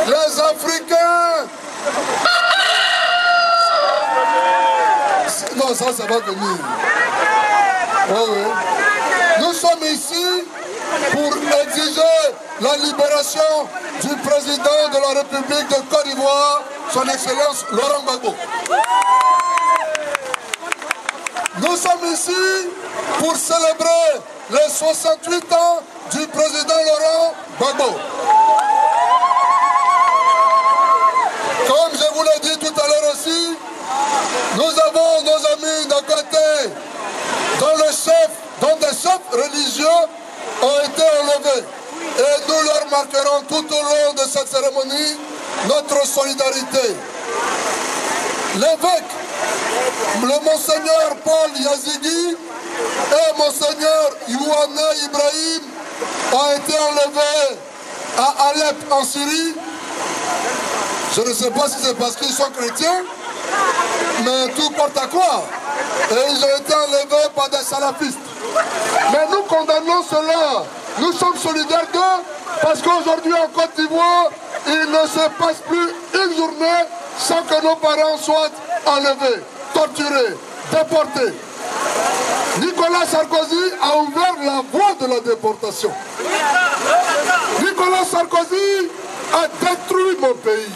Les Africains. Non, ça va venir. Oui. Nous sommes ici pour exiger la libération du président de la République de Côte d'Ivoire, son Excellence Laurent Gbagbo. Nous sommes ici pour célébrer les 68 ans du président Laurent Gbagbo. Comme je vous l'ai dit tout à l'heure aussi, nous avons nos amis d'un côté dont des chefs religieux ont été enlevés. Et nous leur marquerons tout au long de cette cérémonie notre solidarité. L'évêque, le monseigneur Paul Yazidi et monseigneur Youana Ibrahim ont été enlevés à Alep en Syrie. Je ne sais pas si c'est parce qu'ils sont chrétiens, mais tout porte à croire. Et ils ont été enlevés par des salafistes. Mais nous condamnons cela. Nous sommes solidaires d'eux parce qu'aujourd'hui en Côte d'Ivoire, il ne se passe plus une journée sans que nos parents soient enlevés, torturés, déportés. Nicolas Sarkozy a ouvert la voie de la déportation. Nicolas Sarkozy a détruit mon pays.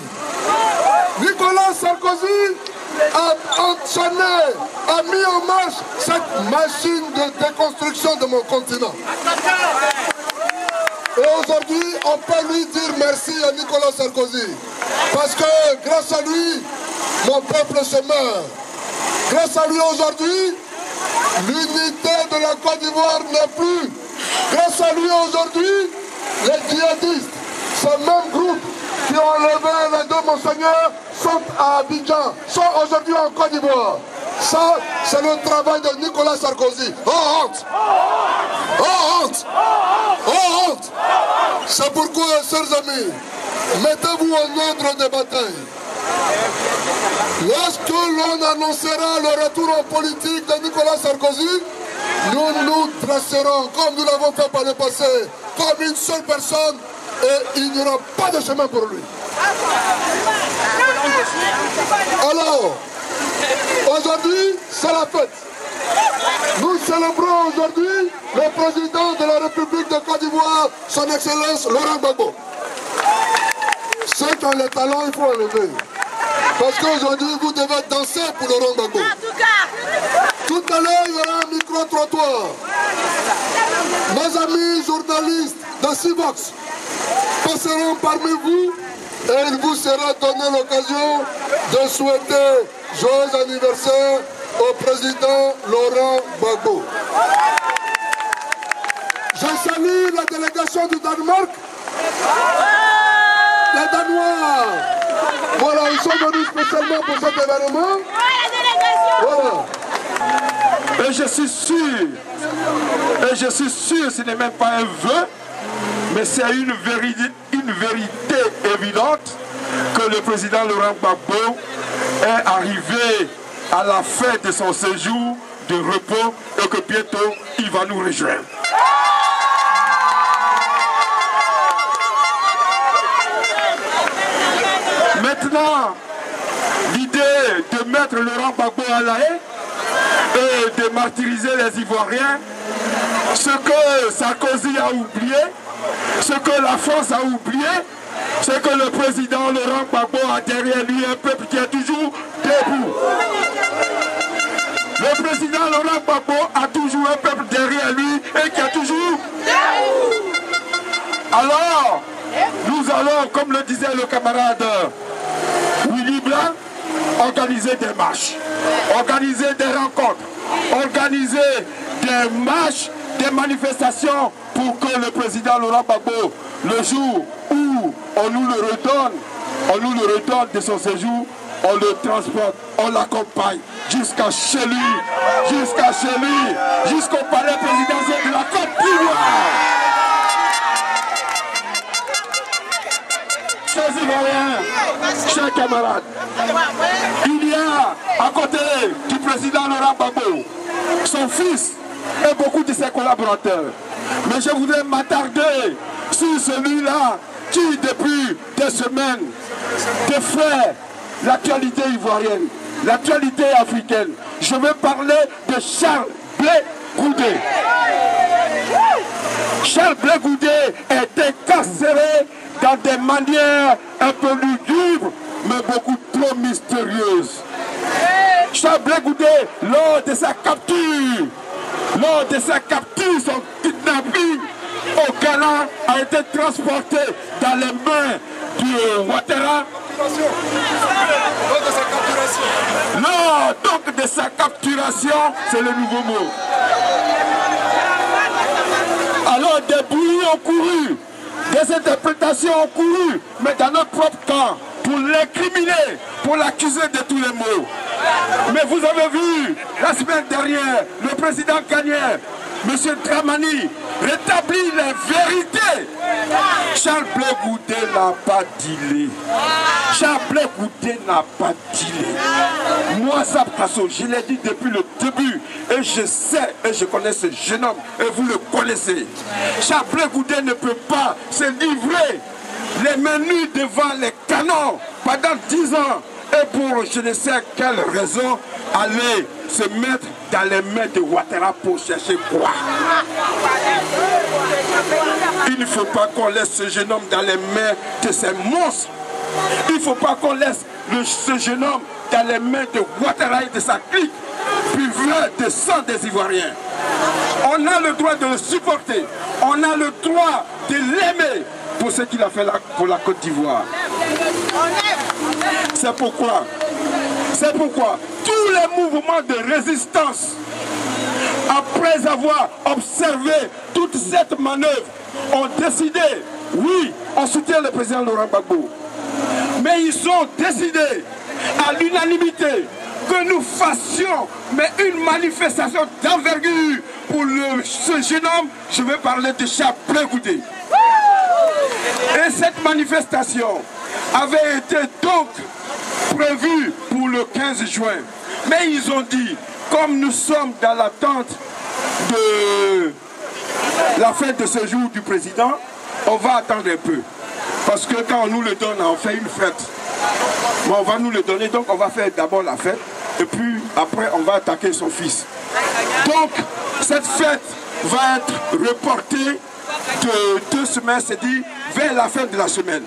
Nicolas Sarkozy a enchaîné, a mis en marche cette machine de déconstruction de mon continent. Et aujourd'hui, on peut lui dire merci à Nicolas Sarkozy. Parce que grâce à lui, mon peuple se meurt. Grâce à lui aujourd'hui, l'unité de la Côte d'Ivoire n'est plus. Grâce à lui aujourd'hui, les djihadistes, ce même groupe qui ont enlevé les deux monseigneurs, sont à Abidjan, sont aujourd'hui en Côte d'Ivoire. Ça, c'est le travail de Nicolas Sarkozy. Oh honte! Oh honte! Oh honte! C'est pourquoi, chers amis, mettez-vous en ordre de bataille. Lorsque l'on annoncera le retour en politique de Nicolas Sarkozy, nous nous dresserons, comme nous l'avons fait par le passé, comme une seule personne, et il n'y aura pas de chemin pour lui. Alors, aujourd'hui, c'est la fête. Nous célébrons aujourd'hui le président de la République de Côte d'Ivoire, son Excellence Laurent Gbagbo. Ceux qui ont les talents, il faut enlever. Parce qu'aujourd'hui, vous devez danser pour Laurent Gbagbo. Tout à l'heure, il y aura un micro-trottoir. Nos amis journalistes de Civox passeront parmi vous et il vous sera donné l'occasion de souhaiter joyeux anniversaire au président Laurent Gbagbo. Je salue la délégation du Danemark. Les Danois, voilà, ils sont venus spécialement pour cet événement. Voilà. Et je suis sûr, ce n'est même pas un vœu, mais c'est une vérité évidente que le président Laurent Gbagbo est arrivé à la fin de son séjour de repos et que bientôt il va nous rejoindre. Maintenant, l'idée de mettre Laurent Gbagbo à la haie et de martyriser les Ivoiriens, ce que Sarkozy a oublié, ce que la France a oublié, c'est que le président Laurent Gbagbo a derrière lui un peuple qui est toujours debout. Le président Laurent Gbagbo a toujours un peuple derrière lui et qui est toujours debout. Alors, nous allons, comme le disait le camarade Willy Blanc, organiser des marches, organiser des rencontres, organiser des marches, des manifestations pour que le président Laurent Gbagbo, le jour où on nous le redonne de son séjour, on le transporte, on l'accompagne jusqu'à chez lui, jusqu'au palais présidentiel de la Côte d'Ivoire. Chers Ivoiriens, chers camarades, il y a à côté du président Laurent Gbagbo son fils et beaucoup de ses collaborateurs. Mais je voudrais m'attarder sur celui-là qui, depuis des semaines, de faire l'actualité ivoirienne, l'actualité africaine. Je veux parler de Charles Blé Goudé. Charles Blé Goudé était carcéré dans des manières un peu lugubres, mais beaucoup trop mystérieuses. Charles Blé Goudé, lors de sa capture, son kidnapping au Ghana, a été transporté dans les mains du Ouattara. Lors donc de sa capturation, c'est le nouveau mot. Alors des bruits ont couru, des interprétations ont couru, mais dans notre propre camp, pour l'incriminer, pour l'accuser de tous les maux. Mais vous avez vu, la semaine dernière, le président ghanéen, M. Dramani, rétablit la vérité. Charles Blé Goudé n'a pas dealé. Charles Blé Goudé n'a pas dealé. Moi, Zapkasso, je l'ai dit depuis le début, et je sais, et je connais ce jeune homme, et vous le connaissez. Charles Blé Goudé ne peut pas se livrer les mains nues devant les canons pendant 10 ans. Et pour je ne sais quelle raison, aller se mettre dans les mains de Ouattara pour chercher quoi? Il ne faut pas qu'on laisse ce jeune homme dans les mains de ces monstres. Il ne faut pas qu'on laisse ce jeune homme dans les mains de Ouattara et de sa clique, buveur de sang des Ivoiriens. On a le droit de le supporter. On a le droit de l'aimer pour ce qu'il a fait pour la Côte d'Ivoire. C'est pourquoi tous les mouvements de résistance, après avoir observé toute cette manœuvre, ont décidé, oui, on soutient le président Laurent Gbagbo, mais ils ont décidé à l'unanimité que nous fassions une manifestation d'envergure pour ce jeune homme. Je vais parler de Charles Blé Goudé. Et cette manifestation avait été donc prévue pour le 15 juin. Mais ils ont dit, comme nous sommes dans l'attente de la fête de séjour du président, on va attendre un peu. Parce que quand on nous le donne, on fait une fête. Mais on va nous le donner, donc on va faire d'abord la fête. Et puis après, on va attaquer son fils. Donc, cette fête va être reportée de 2 semaines, c'est dit, vers la fin de la semaine.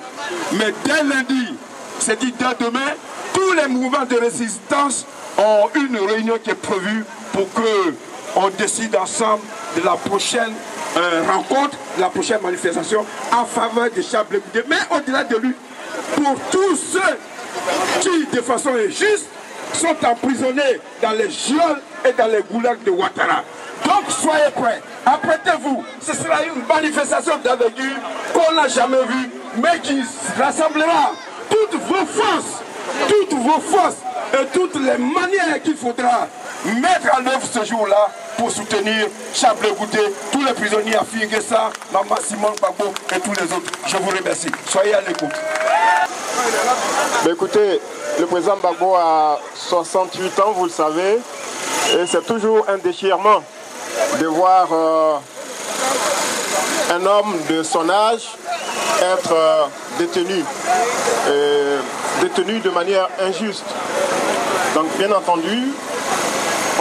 Mais dès lundi, c'est dit dès demain, tous les mouvements de résistance ont une réunion qui est prévue pour qu'on décide ensemble de la prochaine rencontre, la prochaine manifestation en faveur de Charles Blé Goudé. Mais au-delà de lui, pour tous ceux qui, de façon injuste, sont emprisonnés dans les geôles et dans les goulags de Ouattara. Donc soyez prêts, apprêtez-vous, ce sera une manifestation d'envergure qu'on n'a jamais vue, mais qui rassemblera toutes vos forces et toutes les manières qu'il faudra mettre en œuvre ce jour-là pour soutenir Charles Blé Goudé, tous les prisonniers à Figuessa, Maman Simon Gbagbo et tous les autres. Je vous remercie. Soyez à l'écoute. Écoutez, le président Gbagbo a 68 ans, vous le savez, et c'est toujours un déchirement de voir un homme de son âge être détenu de manière injuste. Donc bien entendu,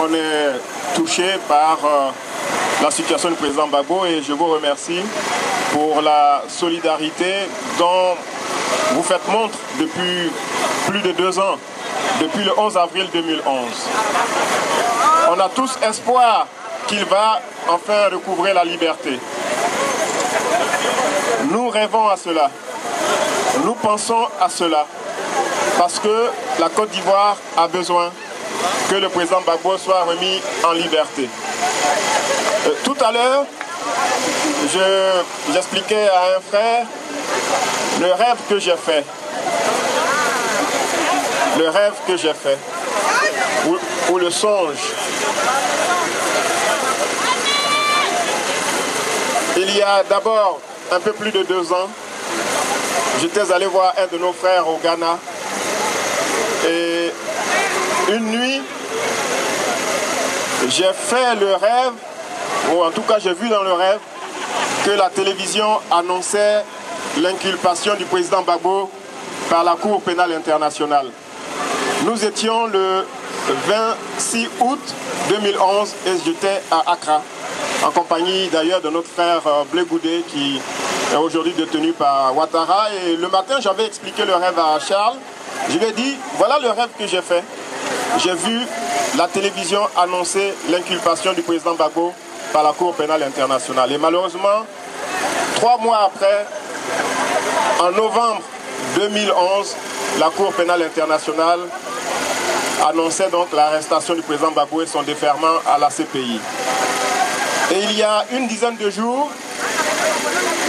on est touché par la situation du président Gbagbo et je vous remercie pour la solidarité dont vous faites montre depuis plus de 2 ans, depuis le 11 avril 2011. On a tous espoir qu'il va enfin recouvrer la liberté. Nous rêvons à cela, nous pensons à cela, parce que la Côte d'Ivoire a besoin que le président Gbagbo soit remis en liberté. Tout à l'heure, j'expliquais à un frère le rêve que j'ai fait. Le rêve que j'ai fait, ou le songe. Il y a d'abord un peu plus de 2 ans, j'étais allé voir un de nos frères au Ghana et une nuit, j'ai fait le rêve, ou en tout cas j'ai vu dans le rêve, que la télévision annonçait l'inculpation du président Gbagbo par la Cour pénale internationale. Nous étions le 26 août 2011 et j'étais à Accra, en compagnie d'ailleurs de notre frère Blé Goudé qui est aujourd'hui détenu par Ouattara. Et le matin, j'avais expliqué le rêve à Charles. Je lui ai dit, voilà le rêve que j'ai fait. J'ai vu la télévision annoncer l'inculpation du président Gbagbo par la Cour pénale internationale. Et malheureusement, 3 mois après, en novembre 2011, la Cour pénale internationale annonçait donc l'arrestation du président Gbagbo et son déferment à la CPI. Et il y a une dizaine de jours,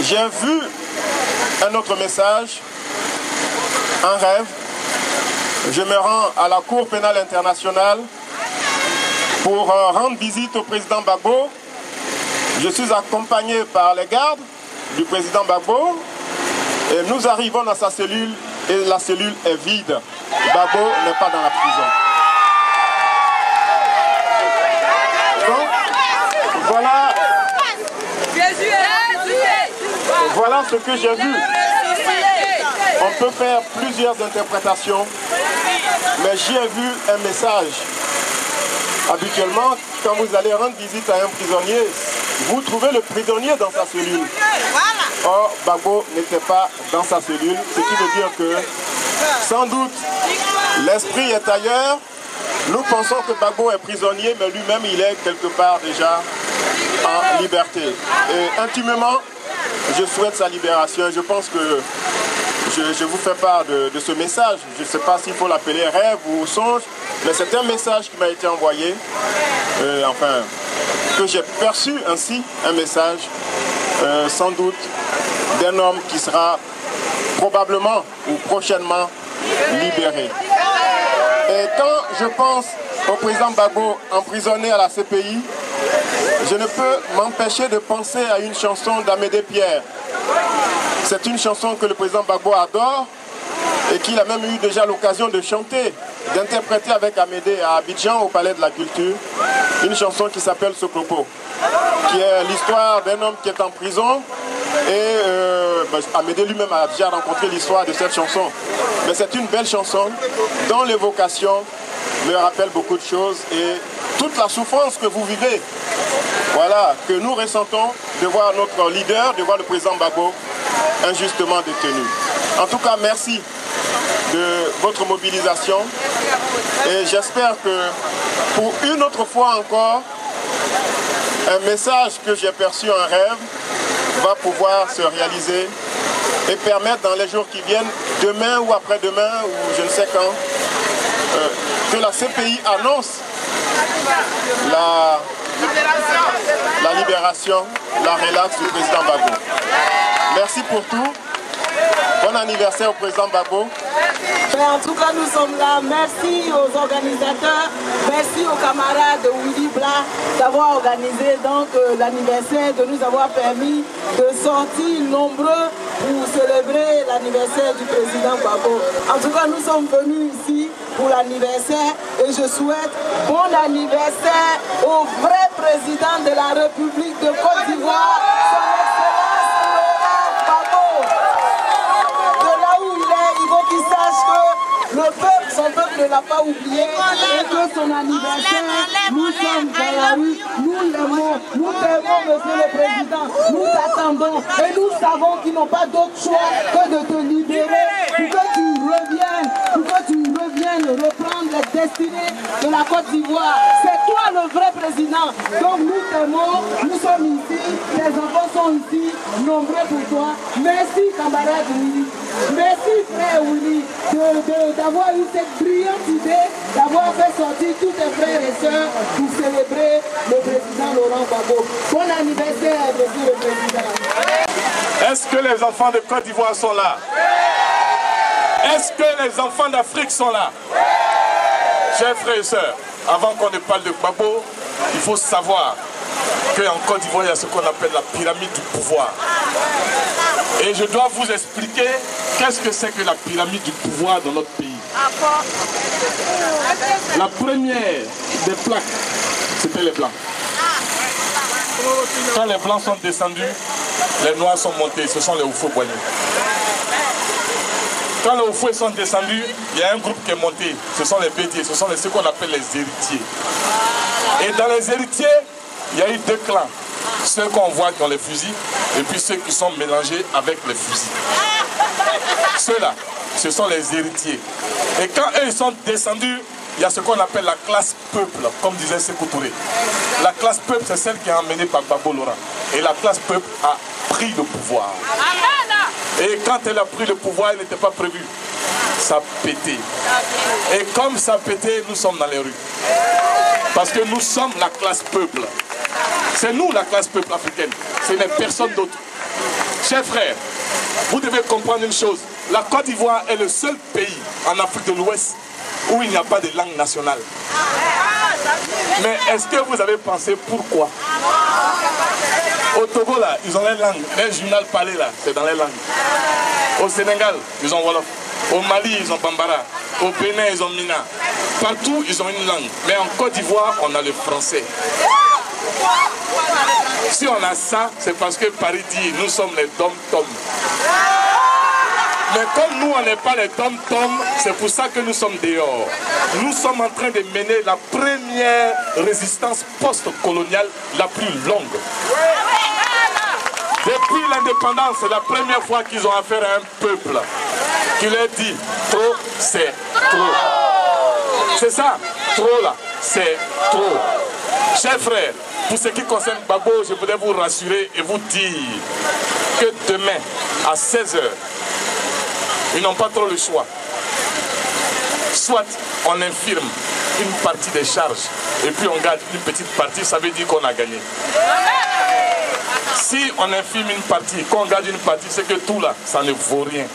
j'ai vu un autre message, un rêve. Je me rends à la Cour pénale internationale pour rendre visite au président Gbagbo. Je suis accompagné par les gardes du président Gbagbo et nous arrivons dans sa cellule et la cellule est vide. Gbagbo n'est pas dans la prison. Donc, voilà ce que j'ai vu. On peut faire plusieurs interprétations, mais j'ai vu un message. Habituellement, quand vous allez rendre visite à un prisonnier, vous trouvez le prisonnier dans sa cellule. Or, Gbagbo n'était pas dans sa cellule, ce qui veut dire que, sans doute, l'esprit est ailleurs. Nous pensons que Gbagbo est prisonnier, mais lui-même, il est quelque part déjà en liberté. Et intimement, je souhaite sa libération. Je pense que je vous fais part de ce message. Je ne sais pas s'il faut l'appeler rêve ou songe, mais c'est un message qui m'a été envoyé, enfin, que j'ai perçu ainsi, un message, sans doute, d'un homme qui sera probablement ou prochainement libéré. Et quand je pense au président Gbagbo emprisonné à la CPI, je ne peux m'empêcher de penser à une chanson d'Amédée Pierre. C'est une chanson que le président Gbagbo adore et qu'il a même eu déjà l'occasion de chanter, d'interpréter avec Amédée à Abidjan au Palais de la Culture. Une chanson qui s'appelle Soklopo, qui est l'histoire d'un homme qui est en prison. Et Amédée lui-même a déjà rencontré l'histoire de cette chanson. Mais c'est une belle chanson dont l'évocation me rappelle beaucoup de choses et toute la souffrance que vous vivez, voilà, que nous ressentons de voir notre leader, de voir le président Gbagbo injustement détenu. En tout cas, merci de votre mobilisation et j'espère que pour une autre fois encore, un message que j'ai perçu en rêve va pouvoir se réaliser et permettre dans les jours qui viennent, demain ou après-demain, ou je ne sais quand, que la CPI annonce la libération, la relaxe du président Gbagbo. Merci pour tout. Bon anniversaire au président Gbagbo. En tout cas, nous sommes là. Merci aux organisateurs, merci aux camarades de Willy Bla d'avoir organisé donc l'anniversaire, de nous avoir permis de sortir nombreux pour célébrer l'anniversaire du président Gbagbo. En tout cas, nous sommes venus ici pour l'anniversaire et je souhaite bon anniversaire au vrai président de la République de Côte d'Ivoire, son Excellence Laurent Gbagbo. De là où il est, il faut qu'il sache que le peuple, son peuple ne l'a pas oublié et que son anniversaire, nous sommes dans la rue, nous l'aimons, nous t'aimons monsieur le président, nous t'attendons et nous savons qu'ils n'ont pas d'autre choix que de te libérer pour que tu reviennes, reprendre les destinées de la Côte d'Ivoire. C'est toi le vrai président. Donc nous t'aimons, nous sommes ici, les enfants sont ici, nombreux pour toi. Merci camarade Willy, merci frère Willy d'avoir eu cette brillante idée, d'avoir fait sortir tous tes frères et sœurs pour célébrer le président Laurent Gbagbo. Bon anniversaire monsieur le président. Est-ce que les enfants de Côte d'Ivoire sont là? Est-ce que les enfants d'Afrique sont là? Chers frères et sœurs, avant qu'on ne parle de Gbagbo, il faut savoir qu'en Côte d'Ivoire, il y a ce qu'on appelle la pyramide du pouvoir. Et je dois vous expliquer qu'est-ce que c'est que la pyramide du pouvoir dans notre pays. La première des plaques, c'était les Blancs. Quand les Blancs sont descendus, les Noirs sont montés, ce sont les Houphouët-Boigny. Quand les Ofoués sont descendus, il y a un groupe qui est monté. Ce sont les bédiers, ce sont ce qu'on appelle les héritiers. Et dans les héritiers, il y a eu deux clans. Ceux qu'on voit qui ont les fusils, et puis ceux qui sont mélangés avec les fusils. Ceux-là, ce sont les héritiers. Et quand eux ils sont descendus, il y a ce qu'on appelle la classe peuple, comme disait Sékou Touré. La classe peuple, c'est celle qui est emmenée par Gbagbo Laurent. Et la classe peuple a pris le pouvoir. Et quand elle a pris le pouvoir, elle n'était pas prévue. Ça a pété. Et comme ça a pété, nous sommes dans les rues. Parce que nous sommes la classe peuple. C'est nous la classe peuple africaine. Ce n'est personne d'autre. Chers frères, vous devez comprendre une chose. La Côte d'Ivoire est le seul pays en Afrique de l'Ouest où il n'y a pas de langue nationale. Mais est-ce que vous avez pensé pourquoi? Au Togo, là, ils ont les langues. Les journal parlé, là, c'est dans les langues. Au Sénégal, ils ont Wolof. Au Mali, ils ont Bambara. Au Bénin, ils ont Mina. Partout, ils ont une langue. Mais en Côte d'Ivoire, on a le français. Si on a ça, c'est parce que Paris dit, nous sommes les dom-tom. Mais comme nous, on n'est pas les tom-tom, c'est pour ça que nous sommes dehors. Nous sommes en train de mener la première résistance post-coloniale la plus longue. Depuis l'indépendance, c'est la première fois qu'ils ont affaire à un peuple qui leur dit trop, c'est trop. C'est ça, trop là, c'est trop. Chers frères, pour ce qui concerne Gbagbo, je voudrais vous rassurer et vous dire que demain, à 16h, ils n'ont pas trop le choix. Soit on infirme une partie des charges et puis on garde une petite partie, ça veut dire qu'on a gagné. Si on infirme une partie, qu'on garde une partie, c'est que tout là, ça ne vaut rien.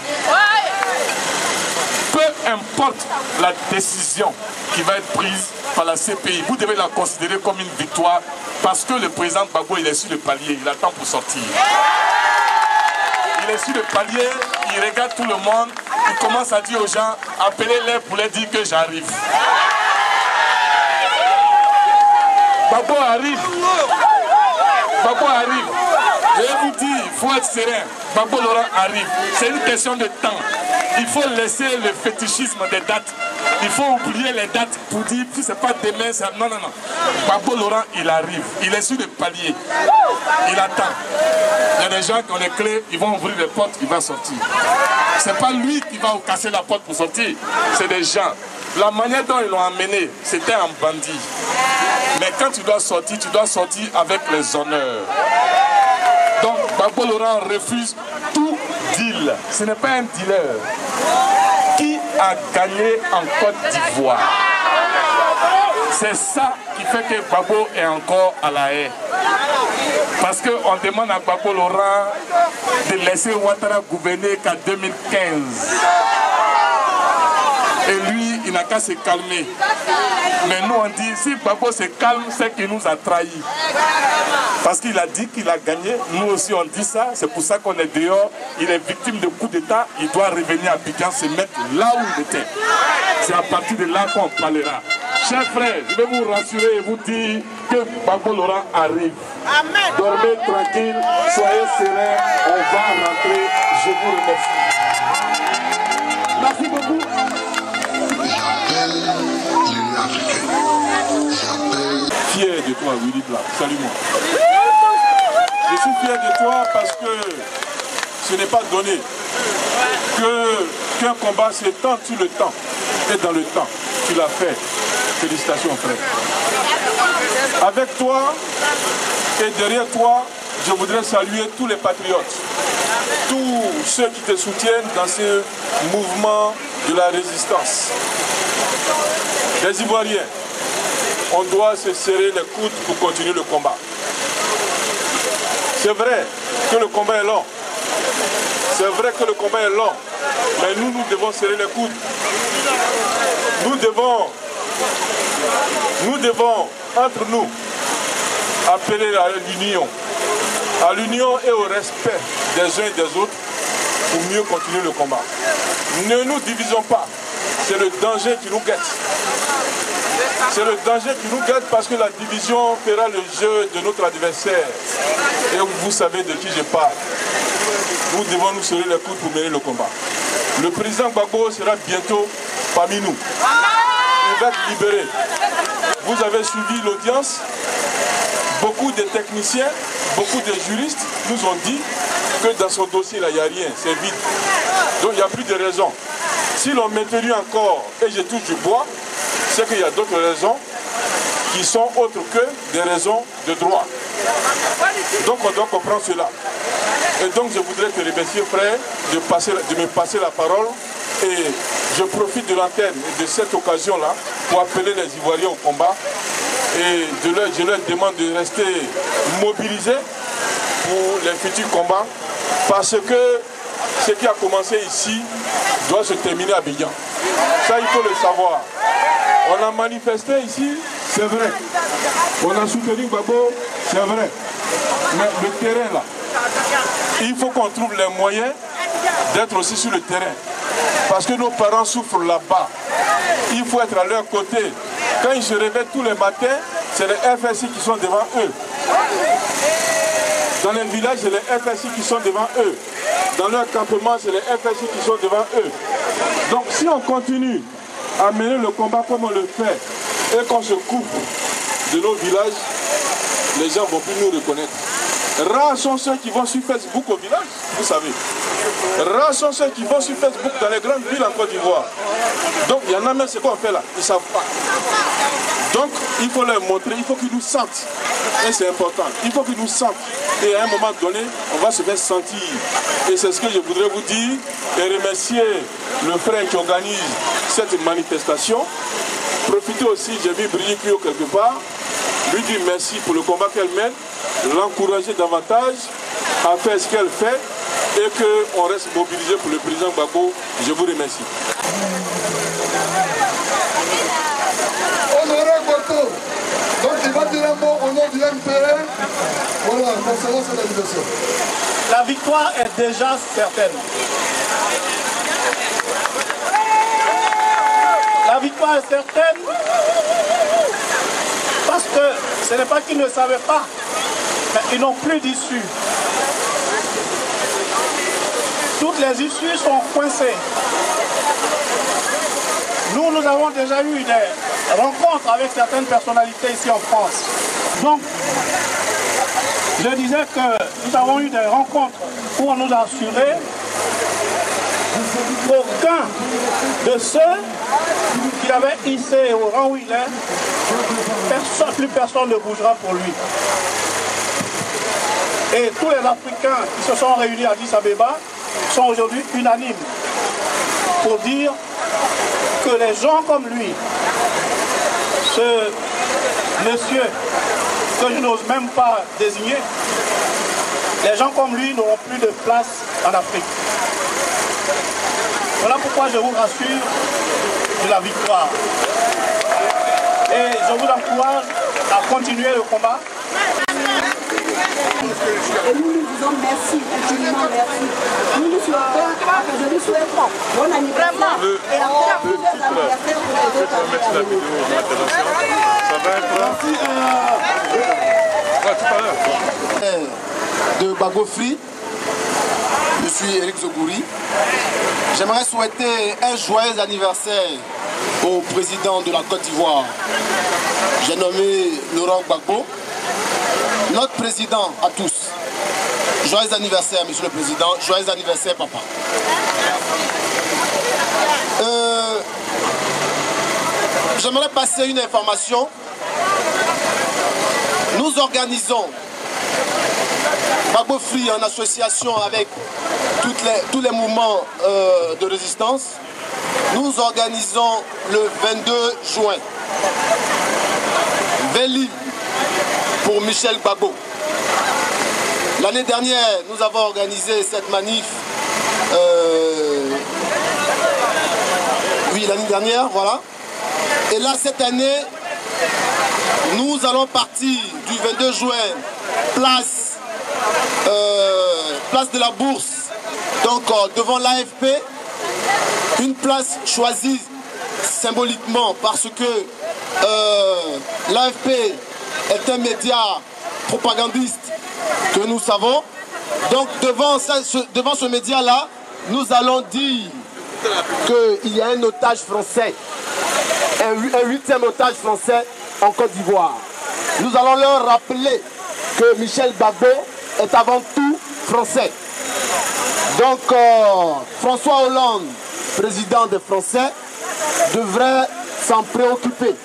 Peu importe la décision qui va être prise par la CPI, vous devez la considérer comme une victoire parce que le président Gbagbo, il est sur le palier, il attend pour sortir. Il est sur le palier, il regarde tout le monde, il commence à dire aux gens, appelez-les pour leur dire que j'arrive. Gbagbo arrive. Gbagbo arrive. Je vais vous dire, il faut être serein. Gbagbo Laurent arrive. C'est une question de temps. Il faut laisser le fétichisme des dates. Il faut oublier les dates pour dire que ce n'est pas demain. Non, non, non. Gbagbo Laurent, il arrive. Il est sur le palier. Il attend. Il y a des gens qui ont les clés, ils vont ouvrir les portes, il va sortir. Ce n'est pas lui qui va casser la porte pour sortir. C'est des gens. La manière dont ils l'ont amené, c'était un bandit. Mais quand tu dois sortir avec les honneurs. Donc, Gbagbo Laurent refuse tout deal. Ce n'est pas un dealer. Qui a gagné en Côte d'Ivoire? C'est ça qui fait que Gbagbo est encore à la haie. Parce qu'on demande à Gbagbo Laurent de laisser Ouattara gouverner qu'en 2015. Et lui, il n'a qu'à se calmer. Mais nous, on dit, si Gbagbo se calme, c'est qu'il nous a trahis. Parce qu'il a dit qu'il a gagné. Nous aussi, on dit ça. C'est pour ça qu'on est dehors. Il est victime de coup d'État. Il doit revenir à Abidjan, se mettre là où il était. C'est à partir de là qu'on parlera. Chers frères, je vais vous rassurer et vous dire que Gbagbo Laurent arrive. Amen. Dormez tranquille, soyez sereins. On va rentrer. Je vous remercie. Merci beaucoup. Fier de toi, Willy Black. Salut-moi. Je suis fier de toi parce que ce n'est pas donné qu'un combat s'étend sur le temps. Et dans le temps, tu l'as fait. Félicitations, frère. Avec toi et derrière toi, je voudrais saluer tous les patriotes, tous ceux qui te soutiennent dans ce mouvement de la résistance. Les Ivoiriens, on doit se serrer les coudes pour continuer le combat. C'est vrai que le combat est long. C'est vrai que le combat est long. Mais nous devons serrer les coudes. Nous devons, entre nous, appeler à l'union. À l'union et au respect des uns et des autres pour mieux continuer le combat. Ne nous divisons pas. C'est le danger qui nous guette. C'est le danger qui nous guette parce que la division fera le jeu de notre adversaire. Et vous savez de qui je parle. Nous devons nous serrer les coudes pour mener le combat. Le président Gbagbo sera bientôt parmi nous. Il va être libéré. Vous avez suivi l'audience. Beaucoup de techniciens, beaucoup de juristes nous ont dit que dans son dossier, là, il n'y a rien, c'est vide. Donc il n'y a plus de raison. Si l'on maintenu encore, et je touche du bois, c'est qu'il y a d'autres raisons qui sont autres que des raisons de droit. Donc on doit comprendre cela. Et donc je voudrais te remercier, frère, de me passer la parole. Et je profite de l'antenne et de cette occasion-là pour appeler les Ivoiriens au combat. Et je leur demande de rester mobilisés pour les futurs combats. Parce que ce qui a commencé ici doit se terminer à Abidjan. Ça, il faut le savoir. On a manifesté ici, c'est vrai. On a soutenu Gbagbo, c'est vrai. Mais le terrain là, il faut qu'on trouve les moyens d'être aussi sur le terrain. Parce que nos parents souffrent là-bas. Il faut être à leur côté. Quand ils se réveillent tous les matins, c'est les FSI qui sont devant eux. Dans les villages, c'est les FSI qui sont devant eux. Dans leur campement, c'est les FSI qui sont devant eux. Donc si on continue à mener le combat comme on le fait et qu'on se coupe de nos villages, les gens ne vont plus nous reconnaître. Rares sont ceux qui vont sur Facebook au village, vous savez. Rares sont ceux qui vont sur Facebook dans les grandes villes en Côte d'Ivoire. Donc il y en a même ce qu'on fait là, ils ne savent pas. Donc il faut leur montrer, il faut qu'ils nous sentent. Et c'est important, il faut qu'ils nous sentent. Et à un moment donné, on va se faire sentir. Et c'est ce que je voudrais vous dire et remercier le frère qui organise cette manifestation. Profitez aussi, j'ai vu Brigitte Clio quelque part, lui dire merci pour le combat qu'elle mène, l'encourager davantage à faire ce qu'elle fait et qu'on reste mobilisé pour le président Gbagbo. Je vous remercie. Honoré Gbagbo, donc il va dire un mot au nom du MPR. Voilà, concernant cette anniversaire. La victoire est déjà certaine. La victoire est certaine parce que ce n'est pas qu'ils ne savaient pas, mais ils n'ont plus d'issue. Toutes les issues sont coincées. Nous avons déjà eu des rencontres avec certaines personnalités ici en France. Donc, je disais que nous avons eu des rencontres où on nous a assuré qu'aucun de ceux qui avaient hissé au rang où il est, plus personne ne bougera pour lui. Et tous les Africains qui se sont réunis à Addis Abeba sont aujourd'hui unanimes pour dire que les gens comme lui, ce monsieur que je n'ose même pas désigner, les gens comme lui n'auront plus de place en Afrique. Voilà pourquoi je vous rassure de la victoire. Et je vous encourage à continuer le combat. Et nous nous disons merci, infiniment merci. Nous nous souhaitons, je nous souhaite bon anniversaire et encore plusieurs anniversaires pour les autres années. De Gbagbo Free, je suis Eric Zogouri. J'aimerais souhaiter un joyeux anniversaire au président de la Côte d'Ivoire. J'ai nommé Laurent Gbagbo, notre président à tous. Joyeux anniversaire, monsieur le président. Joyeux anniversaire, papa. J'aimerais passer une information. Nous organisons Gbagbo Free en association avec tous les mouvements de résistance. Nous organisons le 22 juin Vélib pour Michel Gbagbo. L'année dernière, nous avons organisé cette manif. Oui, l'année dernière, voilà. Et là, cette année, nous allons partir du 22 juin, place de la Bourse, donc devant l'AFP, une place choisie symboliquement parce que l'AFP est un média propagandiste que nous savons. Donc devant ce média-là, nous allons dire qu'il y a un otage français, un 8e otage français en Côte d'Ivoire. Nous allons leur rappeler que Michel Gbagbo est avant tout français. Donc François Hollande, président des Français, devrait s'en préoccuper.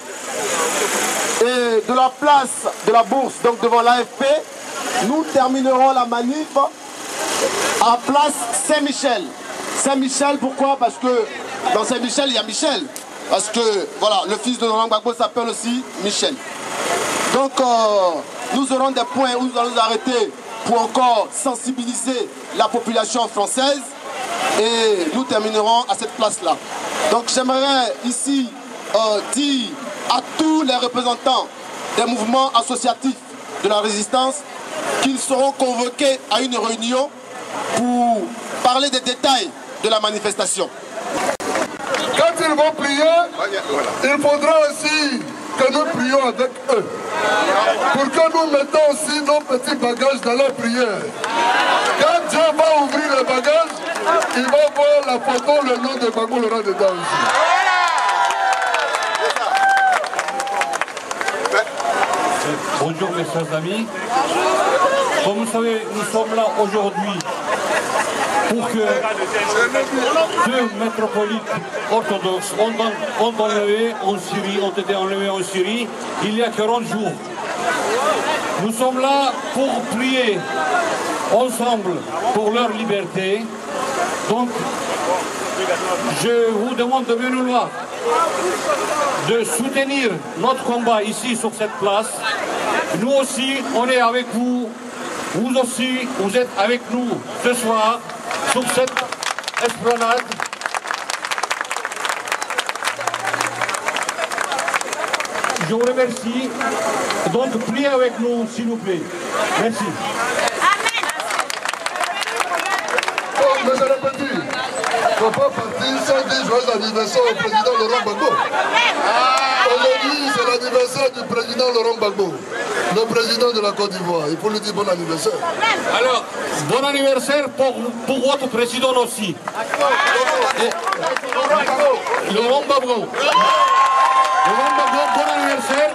Et de la place de la bourse, donc devant l'AFP, nous terminerons la manif à place Saint-Michel. Saint-Michel, pourquoi? Parce que dans Saint-Michel, il y a Michel. Parce que, voilà, le fils de Laurent Gbagbo s'appelle aussi Michel. Donc, nous aurons des points où nous allons nous arrêter pour encore sensibiliser la population française. Et nous terminerons à cette place-là. Donc, j'aimerais ici dire à tous les représentants des mouvements associatifs de la résistance qu'ils seront convoqués à une réunion pour parler des détails de la manifestation. Quand ils vont prier, il faudra aussi que nous prions avec eux. Pour que nous mettons aussi nos petits bagages dans la prière. Quand Dieu va ouvrir les bagages, il va voir la photo, le nom de Gbagbo Laurent dedans aussi. Bonjour mes chers amis. Comme vous savez, nous sommes là aujourd'hui pour que deux métropolites orthodoxes ont été enlevés en Syrie il y a 40 jours. Nous sommes là pour prier ensemble pour leur liberté. Donc, je vous demande de venir de soutenir notre combat ici sur cette place. Nous aussi, on est avec vous. Vous aussi, vous êtes avec nous ce soir sur cette esplanade. Je vous remercie. Donc, priez avec nous, s'il vous plaît. Merci. Monsieur le Petit, il ne faut pas partir sans dire joyeux anniversaire au président Laurent Gbagbo. Aujourd'hui, c'est l'anniversaire du président Laurent Gbagbo, le président de la Côte d'Ivoire. Il faut lui dire bon anniversaire. Alors, bon anniversaire pour votre président aussi. Laurent Gbagbo. Laurent Gbagbo, bon anniversaire.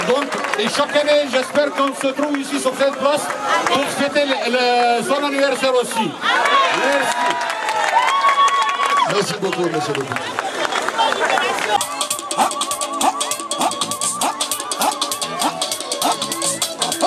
Donc, et chaque année, j'espère qu'on se trouve ici sur cette place pour fêter son anniversaire aussi. Merci. Merci beaucoup, monsieur le Petit. Oh!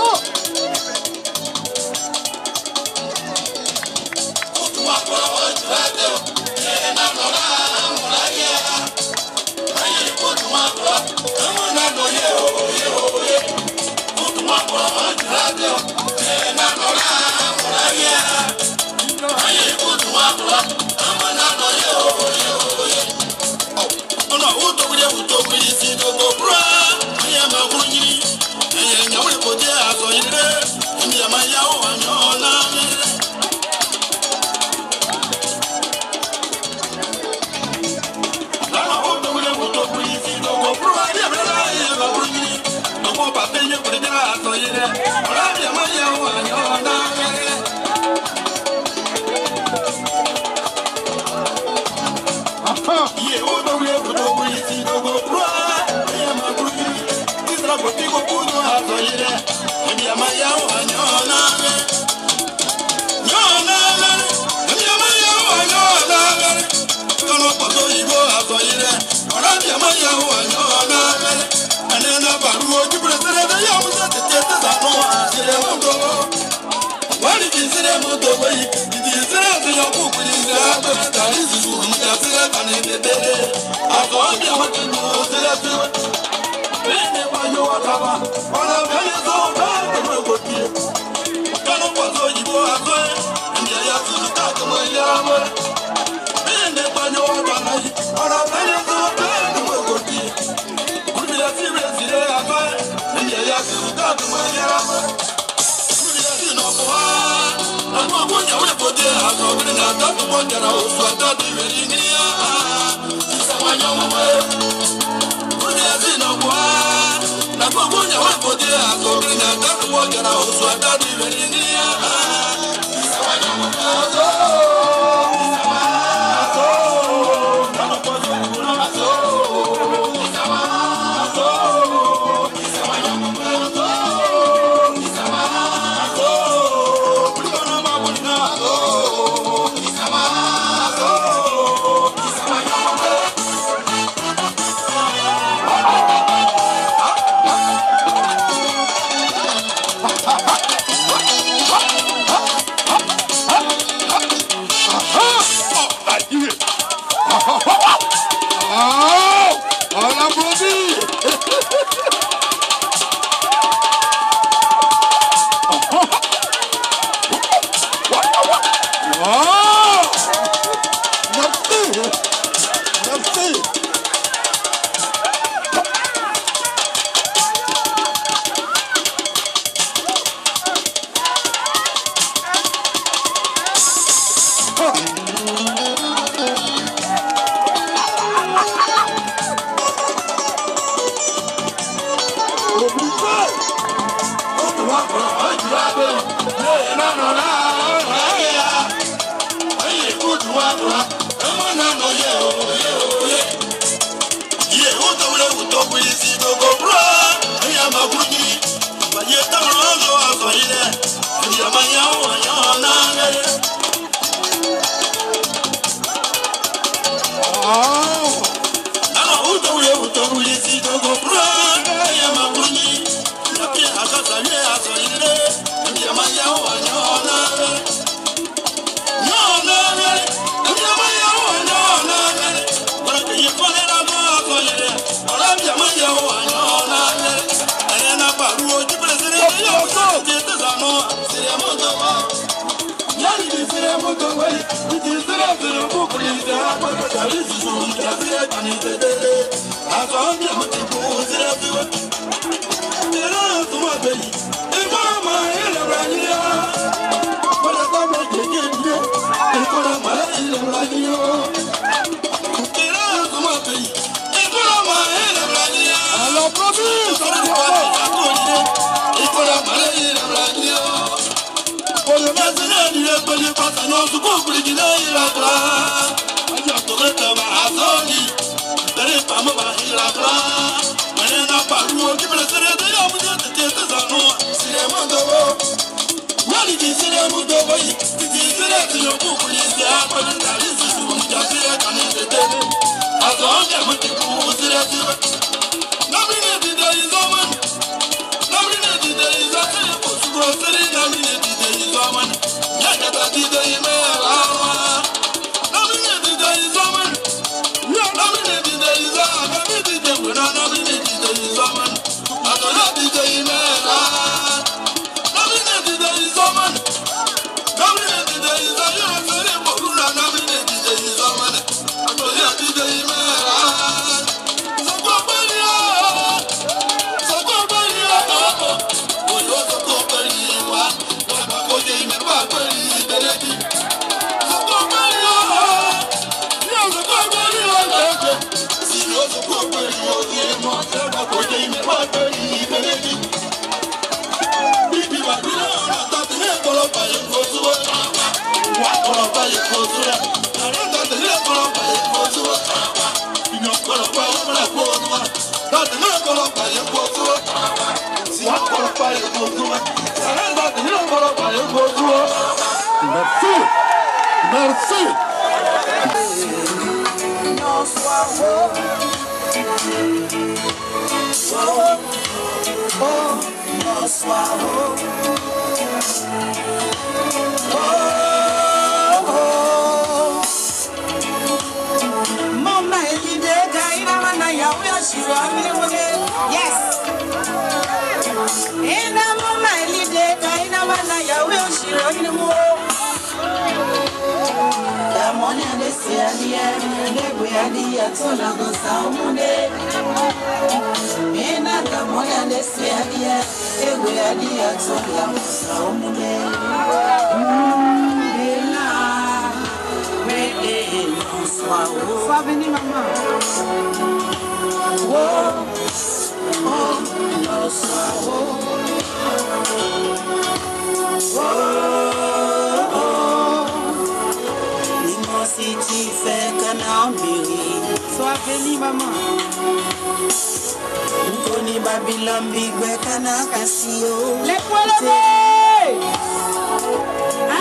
Merci. Merci. Sois béni, maman. Si tu fais qu'un ambiri, sois béni, maman. Nkoni Babylon big bekana kasio. Les poils levés.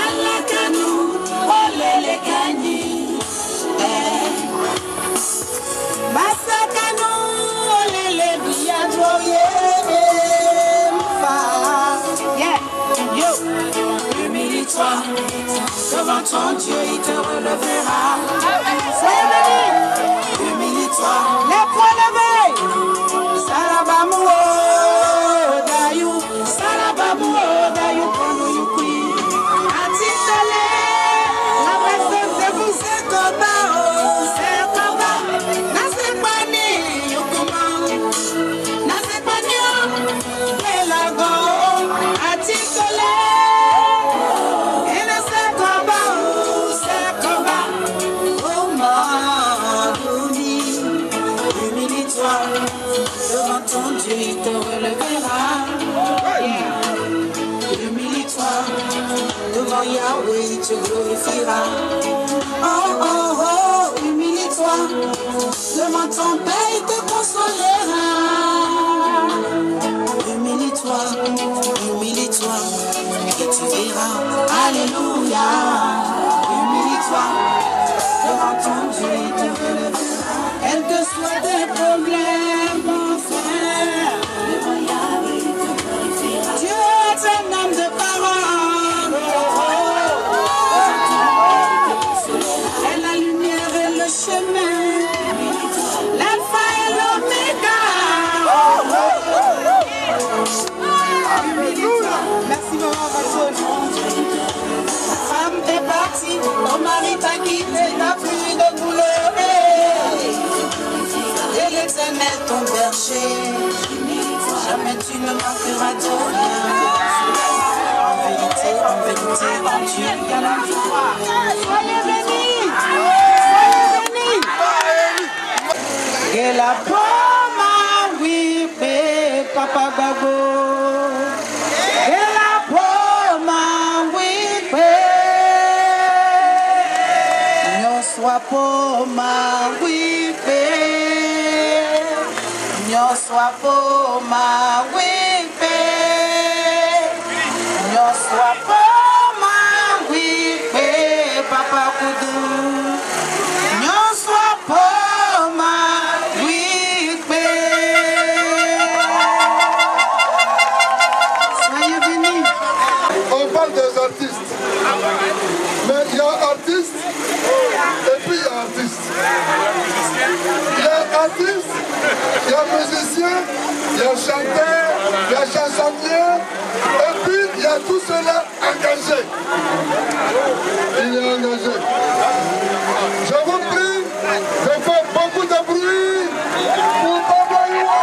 Alakanu, olele kani. Basakanu, olele biadroye. Yo, humilie-toi devant ton Dieu, il te relèvera. Soyez bénis. Humilie-toi. Les poings levés. Sarabamu, Dayu. Sarabamu, Dayu, Kono Yukui. Atitele, la personne de vous, c'est combat. Nasepani, Yukuma. Nasepani, Elago. Atitele. Devant ton Dieu, il te relèvera. Humilie-toi devant Yahweh, il te glorifiera. Oh, oh, oh, humilie-toi devant ton Père, il te consolera. Humilie-toi, et tu verras. Alléluia. Humilie-toi devant ton Dieu, il te relèvera. Elle te souhaite des problèmes, mon frère. Dieu est un homme de parole. Elle la lumière et le chemin. L'alpha et l'oméga. Merci maman, femme et ne manquera de rien. En vérité, en Dieu, il y a la victoire. Soyez bénis. Soyez bénis. Et la pomme, oui, Papa Gbagbo. Et la pomme, oui, Nyoswa pomme, oui, Nyoswa pomme, oui, Nyoswa pomme, oui, Papa Koudou. Nyoswa pomme, oui, soyez bénis. On parle des artistes. Mais il y a artistes et puis il y a artistes. Il y a artistes, il y a musiciens, il y a chanteurs, il y a chansonniers, et puis il y a tout cela engagé. Il est engagé. Je vous prie de faire beaucoup de bruit pour Papa Iwa.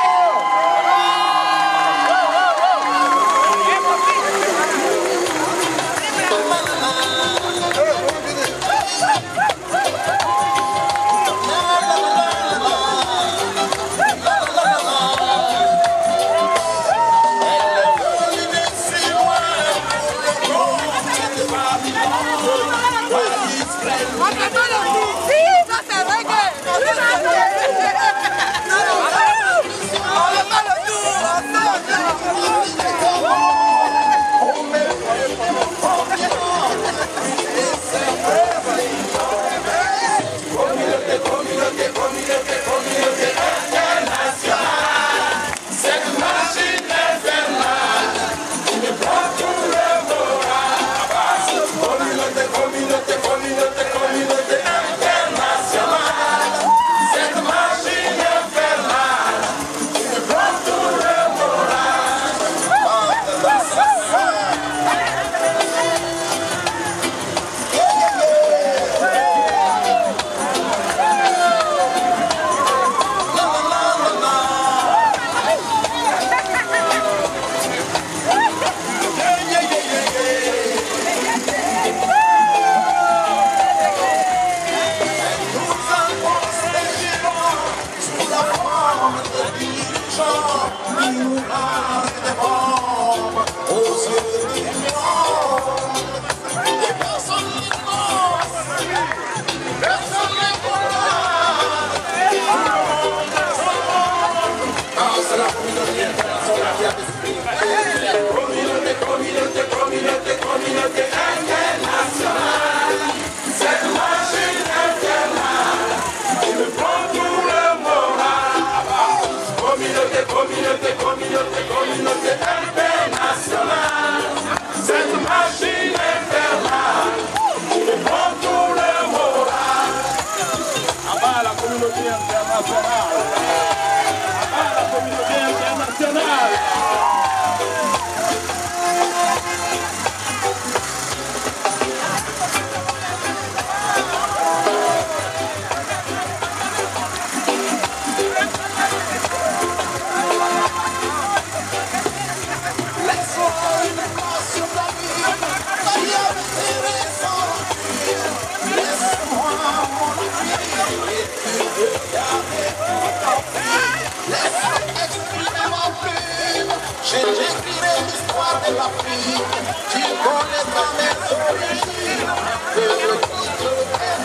J'écrirai l'histoire de l'Afrique, tu connaîtras mes origines, que le titre est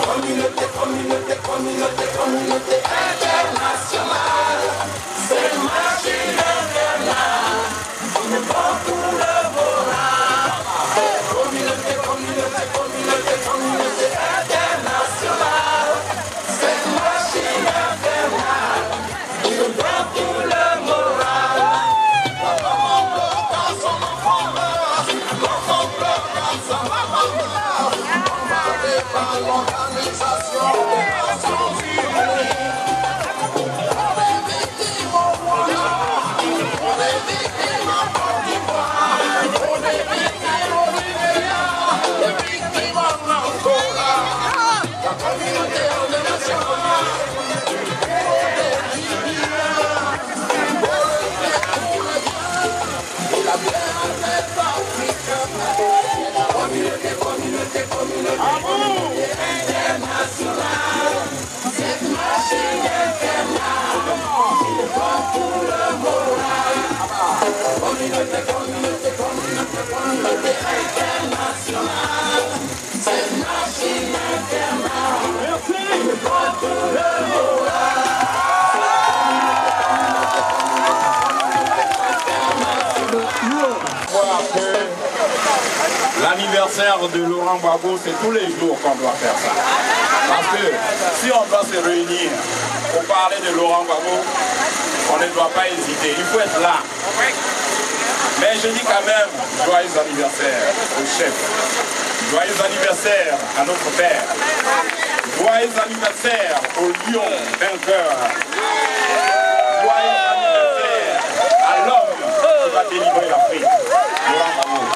communauté, communauté, communauté, communauté internationale, c'est une machine infernale, on ne prend tout le moral. Communauté, communauté, communauté, communauté internationale, c'est une machine infernale, on ne prend tout le l'Organisation des Nations Unies. On est victime en Côte d'Ivoire, on est victime au Libéria, on est victime en Angola. La communauté internationale, on est Libyen, on est L'anniversaire de Laurent Gbagbo, c'est tous les jours qu'on doit faire ça. Parce que si on doit se réunir pour parler de Laurent Gbagbo, on ne doit pas hésiter, il faut être là. Mais je dis quand même, joyeux anniversaire au chef. Joyeux anniversaire à notre père. Joyeux anniversaire au lion vainqueur. Joyeux anniversaire à l'homme qui va délivrer l'Afrique, Laurent Gbagbo.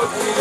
Madame,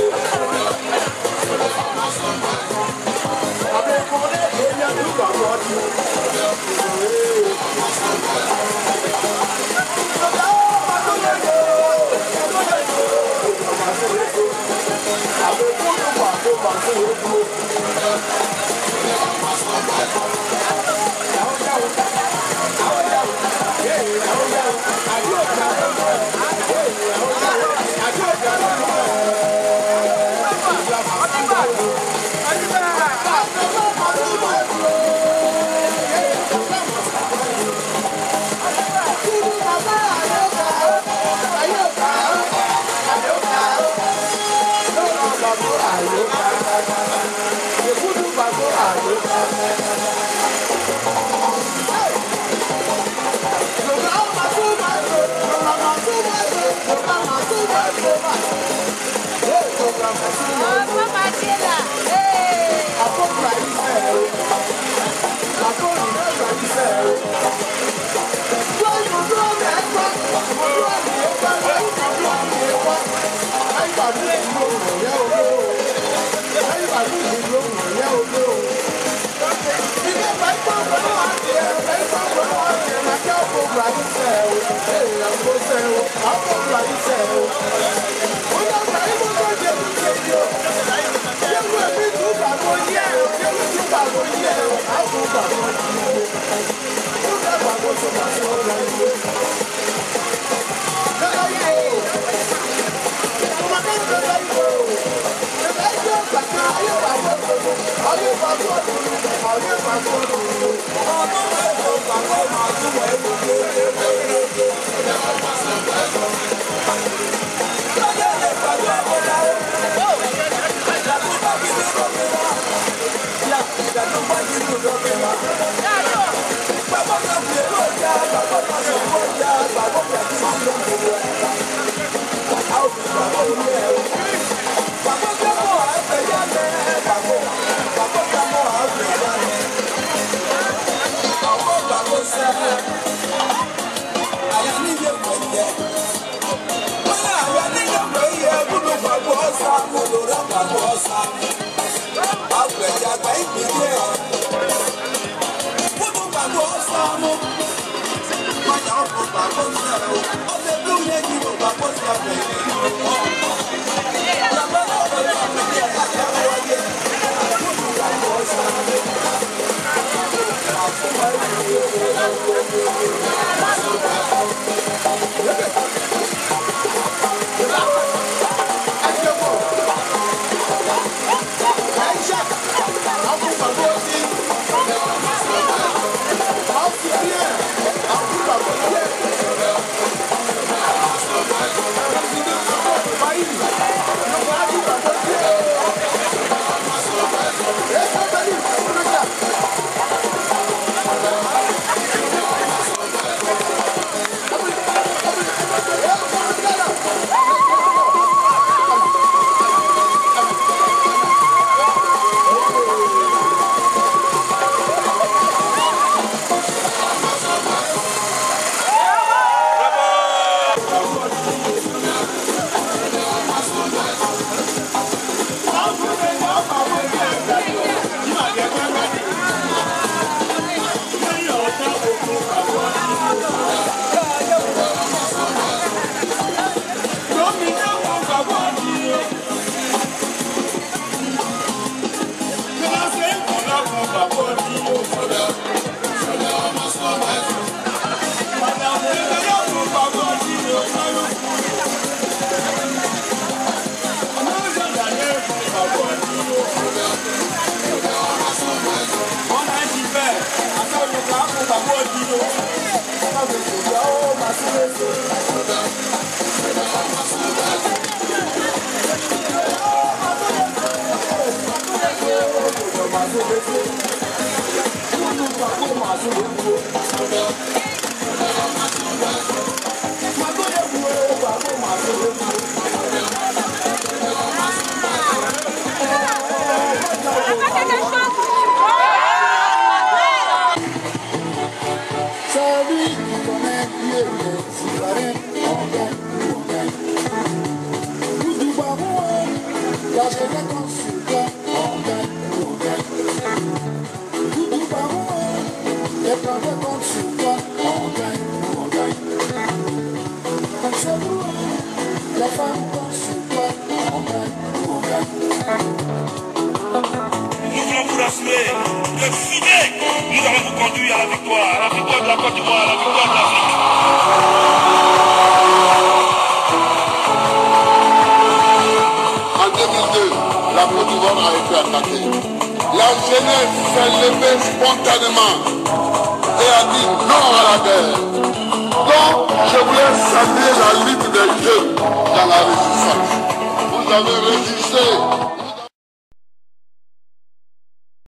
d'Ivoire, la victoire de la Côte d'Ivoire, la victoire de l'Afrique. En 2002, la Côte d'Ivoire a été attaquée. La jeunesse s'est levée spontanément et a dit non à la guerre. Donc, je voulais saluer la lutte des jeunes dans la résistance. Vous avez résisté.